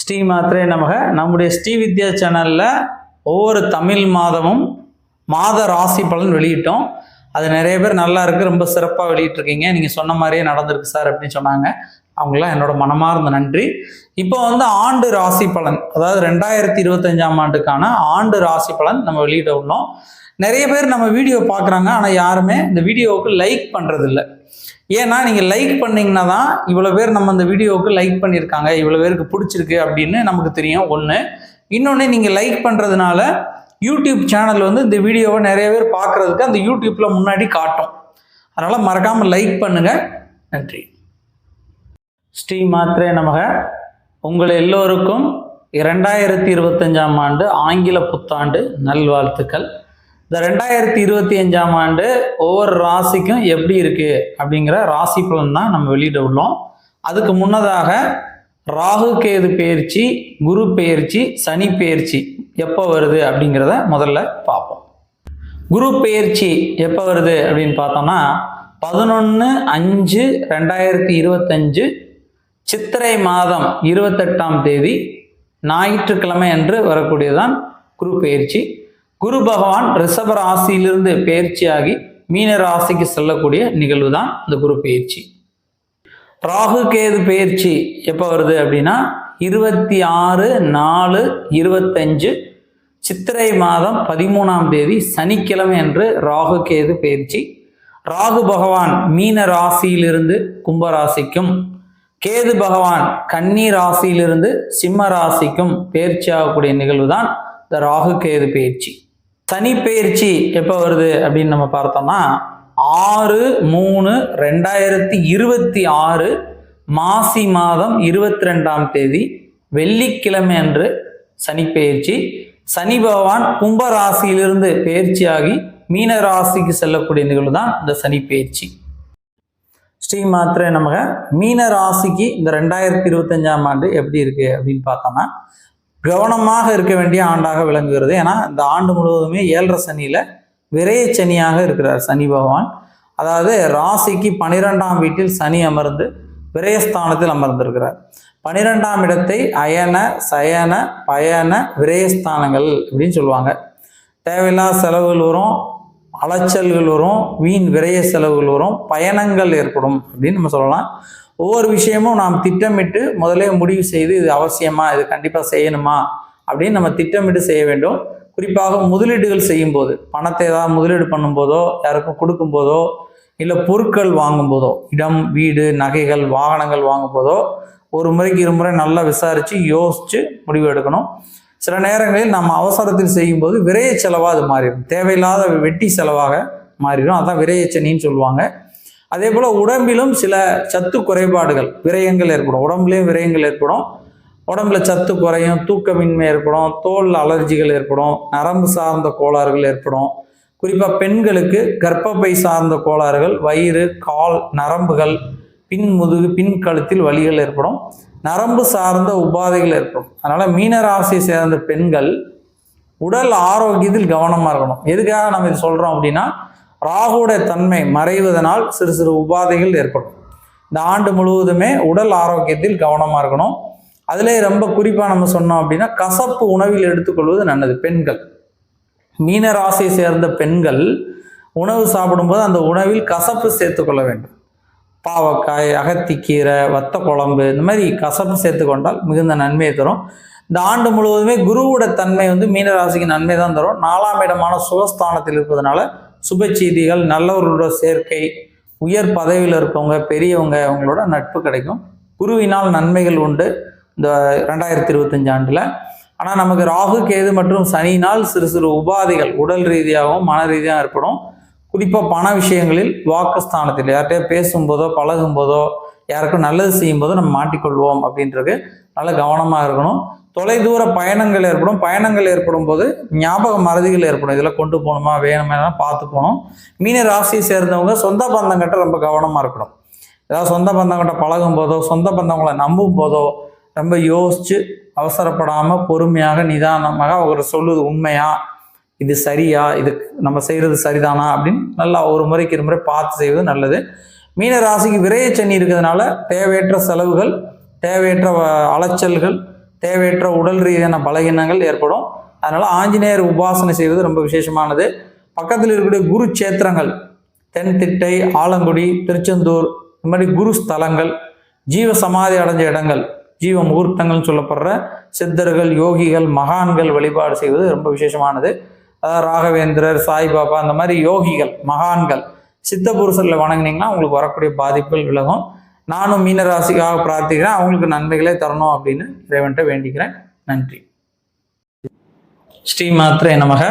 ஸ்ரீ மாத்ரே நமக. நம்முடைய ஸ்ரீ வித்யா சேனலில் ஒவ்வொரு தமிழ் மாதமும் மாத ராசி பலன் வெளியிட்டோம். அது நிறைய பேர் நல்லா இருக்குது, ரொம்ப சிறப்பாக வெளியிட்டிருக்கீங்க, நீங்கள் சொன்ன மாதிரியே நடந்திருக்கு சார் அப்படின்னு சொன்னாங்க. அவங்களாம் என்னோட மனமார்ந்த நன்றி. இப்போ ஆண்டு ராசி பலன், அதாவது 2025ஆம் ஆண்டுக்கான ஆண்டு ராசி பலன் நம்ம வெளியிட உள்ளோம். நிறைய பேர் நம்ம வீடியோ பார்க்குறாங்க, ஆனால் யாருமே இந்த வீடியோவுக்கு லைக் பண்ணுறதில்ல. ஏன்னா நீங்கள் லைக் பண்ணிங்கன்னா தான் இவ்வளோ பேர் நம்ம இந்த வீடியோவுக்கு லைக் பண்ணியிருக்காங்க, இவ்வளோ பேருக்கு பிடிச்சிருக்கு அப்படின்னு நமக்கு தெரியும். ஒன்று. இன்னொன்று, நீங்கள் லைக் பண்ணுறதுனால யூடியூப் சேனல் இந்த வீடியோவை நிறைய பேர் பார்க்குறதுக்கு அந்த யூடியூப்பில் முன்னாடி காட்டும். அதனால் மறக்காமல் லைக் பண்ணுங்கள். நன்றி. ஸ்ரீ மாத்ரே நமக. உங்கள் எல்லோருக்கும் 2025ஆம் ஆண்டு ஆங்கில புத்தாண்டு நல்வாழ்த்துக்கள். இந்த 2025ஆம் ஆண்டு ஒவ்வொரு ராசிக்கும் எப்படி இருக்குது அப்படிங்கிற ராசி பலன் தான் நம்ம வெளியிட உள்ளோம். அதுக்கு முன்னதாக ராகு கேது பெயர்ச்சி, குரு பெயர்ச்சி, சனி பெயர்ச்சி எப்போ வருது அப்படிங்கிறத முதல்ல பார்ப்போம். குரு பெயர்ச்சி எப்போ வருது அப்படின்னு பார்த்தோம்னா 11/5/2025 சித்திரை மாதம் 28ஆம் தேதி ஞாயிற்றுக்கிழமை அன்று வரக்கூடியதான் குரு பெயர்ச்சி. குரு பகவான் ரிஷப ராசியிலிருந்து பெயர்ச்சியாகி மீன ராசிக்கு செல்லக்கூடிய நிகழ்வு தான் இந்த குரு பெயர்ச்சி. ராகு கேது பெயர்ச்சி எப்போ வருது அப்படின்னா 26/4/25 சித்திரை மாதம் 13ஆம் தேதி சனிக்கிழமை அன்று ராகு கேது பெயர்ச்சி. ராகு பகவான் மீன ராசியிலிருந்து கும்ப ராசிக்கும், கேது பகவான் கன்னி ராசியிலிருந்து சிம்ம ராசிக்கும் பெயர்ச்சி ஆகக்கூடிய நிகழ்வு தான் இந்த ராகு கேது பெயர்ச்சி. சனி பெயர்ச்சி எப்போ வருது அப்படின்னு நம்ம பார்த்தோம்னா 6/3/2026 மாசி மாதம் 22ஆம் தேதி வெள்ளிக்கிழமை அன்று சனி பெயர்ச்சி. சனி பகவான் கும்ப ராசியிலிருந்து பெயர்ச்சியாகி மீன ராசிக்கு செல்லக்கூடிய நிகழ்வு தான் இந்த சனி பெயர்ச்சி. ஸ்ரீ மாத்ரே நமக. மீன ராசிக்கு இந்த 2025ஆம் ஆண்டு எப்படி இருக்கு அப்படின்னு பார்த்தோம்னா கவனமாக இருக்க வேண்டிய ஆண்டாக விளங்குகிறது. ஏன்னா இந்த ஆண்டு முழுவதுமே 7.5 சனியில் விரைய சனியாக இருக்கிறார் சனி பகவான். அதாவது ராசிக்கு 12ஆம் வீட்டில் சனி அமர்ந்து விரயஸ்தானத்தில் அமர்ந்திருக்கிறார். 12ஆம் இடத்தை அயன சயன பயன விரயஸ்தானங்கள் அப்படின்னு சொல்லுவாங்க. தேவையில்லாத செலவுகள் வரும், அலைச்சல்கள் வரும், வீண் விரைய செலவுகள் வரும், பயணங்கள் ஏற்படும் அப்படின்னு நம்ம சொல்லலாம். ஒவ்வொரு விஷயமும் நாம் திட்டமிட்டு முதலே முடிவு செய்து இது அவசியமா, இது கண்டிப்பாக செய்யணுமா அப்படின்னு நம்ம திட்டமிட்டு செய்ய வேண்டும். குறிப்பாக முதலீடுகள் செய்யும் போது, பணத்தை ஏதாவது முதலீடு பண்ணும்போதோ, யாருக்கும் கொடுக்கும் போதோ, இல்லை பொருட்கள் வாங்கும் போதோ, இடம் வீடு நகைகள் வாகனங்கள் வாங்கும் போதோ ஒரு முறைக்கு இருமுறை நல்லா விசாரித்து யோசித்து முடிவு எடுக்கணும். சில நேரங்களில் நம்ம அவசரத்தில் செய்யும்போது விரைய செலவாக அது மாறிடும், தேவையில்லாத வெட்டி செலவாக மாறிடும். அதான் விரையச்சனின்னு சொல்லுவாங்க. அதே போல் உடம்பிலும் சில சத்து குறைபாடுகள், விரயங்கள் ஏற்படும். உடம்புலேயும் விரயங்கள் ஏற்படும். உடம்புல சத்து குறையும், தூக்கமின்மை ஏற்படும், தோல் அலர்ஜிகள் ஏற்படும், நரம்பு சார்ந்த கோளாறுகள் ஏற்படும். குறிப்பாக பெண்களுக்கு கர்ப்பப்பை சார்ந்த கோளாறுகள், வயிறு, கால் நரம்புகள், பின் முதுகு, பின் கழுத்தில் வலிகள் ஏற்படும். நரம்பு சார்ந்த உபாதைகள் ஏற்படும். அதனால் மீனராசியை சேர்ந்த பெண்கள் உடல் ஆரோக்கியத்தில் கவனமாக இருக்கணும். எதுக்காக நம்ம இது சொல்கிறோம் அப்படின்னா, ராகுடைய தன்மை மறைவதனால் சிறு சிறு உபாதைகள் ஏற்படும். இந்த ஆண்டு முழுவதுமே உடல் ஆரோக்கியத்தில் கவனமாக இருக்கணும். அதிலே ரொம்ப குறிப்பாக நம்ம சொன்னோம் அப்படின்னா கசப்பு உணவில் எடுத்துக்கொள்வது நல்லது. பெண்கள், மீன ராசியை சேர்ந்த பெண்கள் உணவு சாப்பிடும்போது அந்த உணவில் கசப்பு சேர்த்துக்கொள்ள வேண்டும். பாவக்காய், அகத்திக்கீரை, வத்த குழம்பு, இந்த மாதிரி கசப்பு சேர்த்துக்கொண்டால் மிகுந்த நன்மையை தரும். இந்த ஆண்டு முழுவதுமே குருவோட தன்மை மீனராசிக்கு நன்மை தான் தரும். 4ஆம் இடமான சுகஸ்தானத்தில் இருப்பதனால சுப செய்திகள், நல்லவர்களோட சேர்க்கை, உயர் பதவியில் இருக்கவங்க, பெரியவங்க, அவங்களோட நட்பு கிடைக்கும். குருவினால் நன்மைகள் உண்டு இந்த 2025 ஆண்டில். ஆனால் நமக்கு ராகு கேது மற்றும் சனியினால் சிறு சிறு உபாதைகள் உடல் ரீதியாகவும் மன ரீதியாகவும் ஏற்படும். குறிப்பாக பண விஷயங்களில் வாக்குஸ்தானத்தில் யார்கிட்டயோ பேசும்போதோ பழகும்போதோ யாருக்கும் நல்லது செய்யும் போதோ நம்ம மாட்டிக்கொள்வோம் அப்படின்றது நல்ல கவனமாக இருக்கணும். தொலைதூர பயணங்கள் ஏற்படும். பயணங்கள் ஏற்படும் போது ஞாபக மறதிகள் ஏற்படும். இதெல்லாம் கொண்டு போகணுமா வேணுமா பார்த்து போகணும். மீன ராசியை சேர்ந்தவங்க சொந்த பந்தங்கிட்ட ரொம்ப கவனமாக இருக்கணும். ஏதாவது சொந்த பந்தங்கிட்ட பழகும் போதோ, சொந்த பந்தங்களை நம்பும் போதோ ரொம்ப யோசித்து அவசரப்படாமல் பொறுமையாக நிதானமாக அவர் சொல்லுவது உண்மையா, இது சரியா, இது நம்ம செய்கிறது சரிதானா அப்படின்னு நல்லா ஒரு முறைக்கு இருமுறை பார்த்து செய்வது நல்லது. மீன ராசிக்கு விரைய சனி இருக்கிறதுனால தேவையற்ற செலவுகள், தேவையற்ற அலைச்சல்கள், தேவையற்ற உடல் ரீதியான பலகீனங்கள் ஏற்படும். அதனால ஆஞ்சநேயர் உபாசனை செய்வது ரொம்ப விசேஷமானது. பக்கத்தில் இருக்கக்கூடிய குரு சேத்திரங்கள், தென்திட்டை, ஆலங்குடி, திருச்செந்தூர், இந்த மாதிரி குரு ஸ்தலங்கள், ஜீவ சமாதி அடைஞ்ச இடங்கள், ஜீவ முகூர்த்தங்கள்னு சொல்லப்படுற சித்தர்கள், யோகிகள், மகான்கள் வழிபாடு செய்வது ரொம்ப விசேஷமானது. அதாவது ராகவேந்திரர், சாய்பாபா, அந்த மாதிரி யோகிகள், மகான்கள், சித்த புருஷர்களை வணங்கினீங்கன்னா உங்களுக்கு வரக்கூடிய பாதிப்புகள் விலகும். நானும் மீனராசிக்காக பிரார்த்திக்கிறேன், அவங்களுக்கு நன்மைகளே தரணும் அப்படின்னு இறைவன்கிட்ட வேண்டிக்கிறேன். நன்றி. ஸ்ரீ மாத்ரே நமக.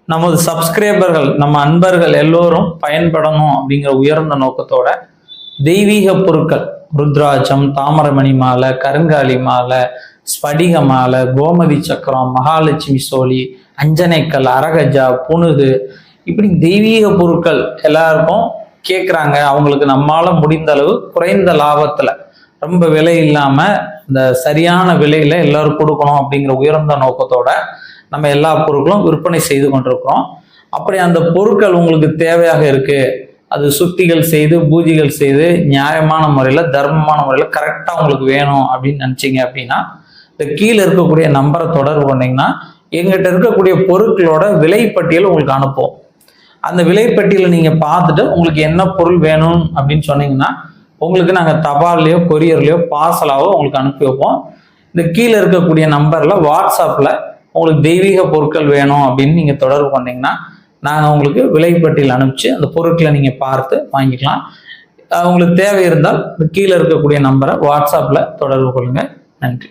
நமது சப்ஸ்கிரைபர்கள், நம்ம அன்பர்கள் எல்லோரும் பயன்படணும் அப்படிங்கிற உயர்ந்த நோக்கத்தோட தெய்வீக பொருட்கள், ருத்ராட்சம், தாமரமணி மாலை, கருங்காலி மாலை, ஸ்படிக மாலை, கோமதி சக்கரம், மகாலட்சுமி சோழி, அஞ்சனைக்கல், அரகஜா, புனுகு, இப்படி தெய்வீக பொருட்கள் எல்லாருக்கும் கேட்குறாங்க. அவங்களுக்கு நம்மால முடிந்த அளவு குறைந்த லாபத்துல, ரொம்ப விலை இல்லாம இந்த சரியான விலையில எல்லாரும் கொடுக்கணும் அப்படிங்கிற உயர்ந்த நோக்கத்தோட நம்ம எல்லா பொருட்களும் விற்பனை செய்து கொண்டிருக்கிறோம். அப்படி அந்த பொருட்கள் உங்களுக்கு தேவையாக இருக்கு, அது சுத்திகள் செய்து பூஜைகள் செய்து நியாயமான முறையில், தர்மமான முறையில் கரெக்டாக உங்களுக்கு வேணும் அப்படின்னு நினச்சிங்க அப்படின்னா இந்த கீழே இருக்கக்கூடிய நம்பரை தொடர்பு பண்ணிங்கன்னா எங்கிட்ட இருக்கக்கூடிய பொருட்களோட விலைப்பட்டியல் உங்களுக்கு அனுப்புவோம். அந்த விலைப்பட்டியலை நீங்கள் பார்த்துட்டு உங்களுக்கு என்ன பொருள் வேணும் அப்படின்னு சொன்னீங்கன்னா உங்களுக்கு நாங்கள் தபால்லையோ கொரியர்லையோ பார்சலாவோ உங்களுக்கு அனுப்பி வைப்போம். இந்த கீழே இருக்கக்கூடிய நம்பரில் வாட்ஸ்அப்பில் உங்களுக்கு தெய்வீக பொருட்கள் வேணும் அப்படின்னு நீங்கள் தொடர்பு பண்ணிங்கன்னா நாங்கள் உங்களுக்கு விலைப்பட்டியல் அனுப்பிச்சு அந்த பொருட்களை நீங்கள் பார்த்து வாங்கிக்கலாம். உங்களுக்கு தேவை இருந்தால் கீழே இருக்கக்கூடிய நம்பரை வாட்ஸ்அப்பில் தொடர்பு கொள்ளுங்கள். நன்றி.